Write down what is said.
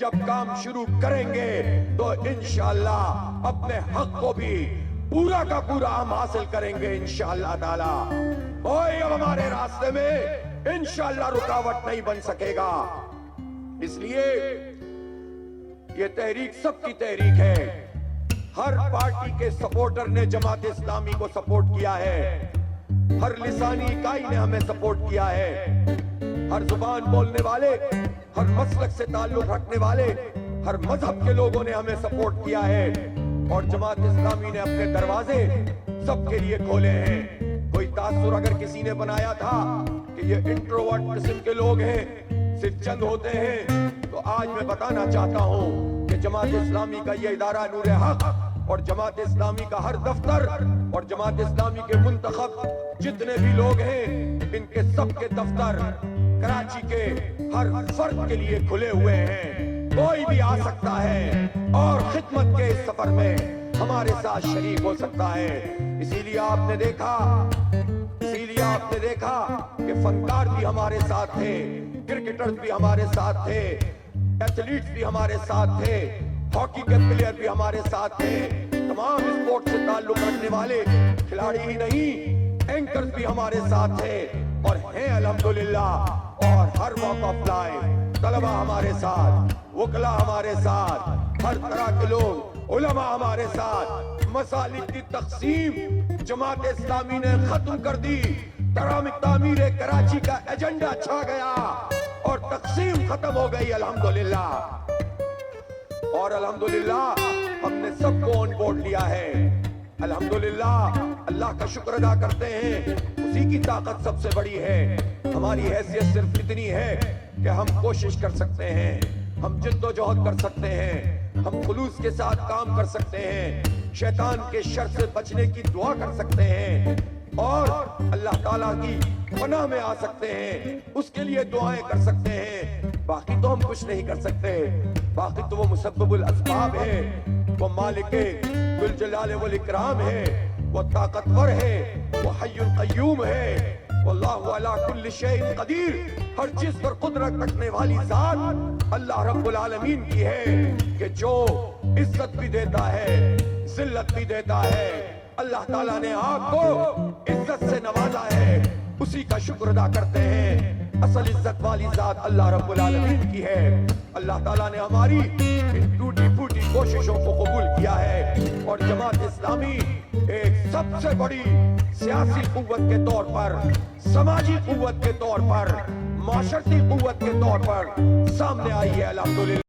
جب کام شروع کریں گے تو انشاءاللہ اپنے حق کو بھی پورا کا پورا ہم حاصل کریں گے انشاءاللہ تعالی. کوئی اب ہمارے راستے میں انشاءاللہ رکاوٹ نہیں بن سکے گا. اس لیے یہ تحریک سب کی تحریک ہے. ہر پارٹی کے سپورٹر نے جماعت اسلامی کو سپورٹ کیا ہے. ہر لسانی اکائی نے ہمیں سپورٹ کیا ہے. ہر زبان بولنے والے، ہر مسلک سے تعلق رکھنے والے، ہر مذہب کے لوگوں نے ہمیں سپورٹ کیا ہے. اور جماعت اسلامی نے اپنے دروازے سب کے لیے کھولے ہیں. کوئی تاثر اگر کسی نے بنایا تھا کہ یہ انٹروورٹ قسم کے لوگ ہیں، صرف چند ہوتے ہیں، تو آج میں بتانا چاہتا ہوں کہ جماعت اسلامی کا یہ ادارہ نور حق اور جماعت اسلامی کا ہر دفتر اور جماعت اسلامی کے منتخب جتنے بھی لوگ ہیں، ان کے سب کے دفتر کراچی کے ہر فرد کے لیے کھلے ہوئے ہیں. کوئی بھی آ سکتا ہے اور خدمت کے اس سفر میں ہمارے ساتھ شریک ہو سکتا ہے. اسی لیے آپ نے دیکھا کہ فنکار بھی ہمارے ساتھ تھے، کرکٹرز بھی ہمارے ساتھ تھے، ایتھلیٹس بھی ہمارے ساتھ تھے، ہاکی کے پلیئر بھی ہمارے ساتھ تھے. تمام اسپورٹ سے تعلق رکھنے والے کھلاڑی ہی نہیں، اینکرز بھی ہمارے ساتھ تھے اور ہیں الحمدللہ. اور ہر واک آف لائف طلبہ ہمارے ساتھ، وکلا ہمارے ساتھ، ہر طرح کے لوگ، علماء ہمارے ساتھ. مسالک کی تقسیم جماعت اسلامی نے ختم کر دی. تعمیر کراچی کا ایجنڈا چھا گیا اور تقسیم ختم ہو گئی الحمدللہ. اور الحمدللہ ہم نے سب کو آن بورڈ لیا ہے. الحمدللہ اللہ کا شکر ادا کرتے ہیں. اسی کی طاقت سب سے بڑی ہے. ہماری حیثیت صرف اتنی ہے کہ ہم کوشش کر سکتے ہیں، ہم جد و جہد کر سکتے ہیں، ہم خلوص کے ساتھ کام کر سکتے ہیں، شیطان کے شر سے بچنے کی دعا کر سکتے ہیں اور اللہ تعالیٰ کی پناہ میں آ سکتے ہیں، اس کے لیے دعائیں کر سکتے ہیں. باقی تو ہم کچھ نہیں کر سکتے. باقی تو وہ مسبب الاسباب ہے، وہ مالک ذوالجلال والاکرام ہے، وہ طاقتور ہے، وہ حی القیوم ہے. واللہ علی کل شیء قدیر. ہر چیز پر قدرت رکھنے والی ذات اللہ رب العالمین کی ہے کہ جو عزت بھی دیتا ہے، ذلت بھی دیتا ہے. اللہ تعالیٰ نے آپ کو عزت سے نوازا ہے، اسی کا شکر ادا کرتے ہیں. اصل عزت والی ذات اللہ رب العالمین کی ہے. اللہ تعالیٰ نے ہماری ان ٹوٹی پھوٹی کوششوں کو قبول کیا ہے اور جماعت اسلامی ایک سب سے بڑی سیاسی قوت کے طور پر، سماجی قوت کے طور پر، معاشرتی قوت کے طور پر سامنے آئی ہے الحمدللہ.